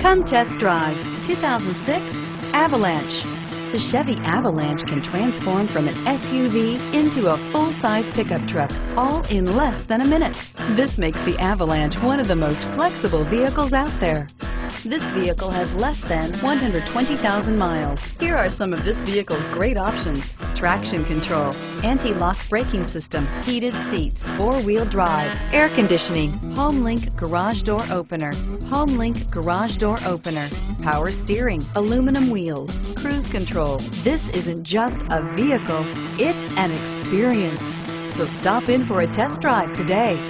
Come test drive 2006 Avalanche. The Chevy Avalanche can transform from an SUV into a full-size pickup truck, all in less than a minute. This makes the Avalanche one of the most flexible vehicles out there. This vehicle has less than 120,000 miles. Here are some of this vehicle's great options: traction control, anti-lock braking system, heated seats, four-wheel drive, air conditioning, HomeLink garage door opener, HomeLink garage door opener, power steering, aluminum wheels, cruise control. This isn't just a vehicle, it's an experience. So stop in for a test drive today.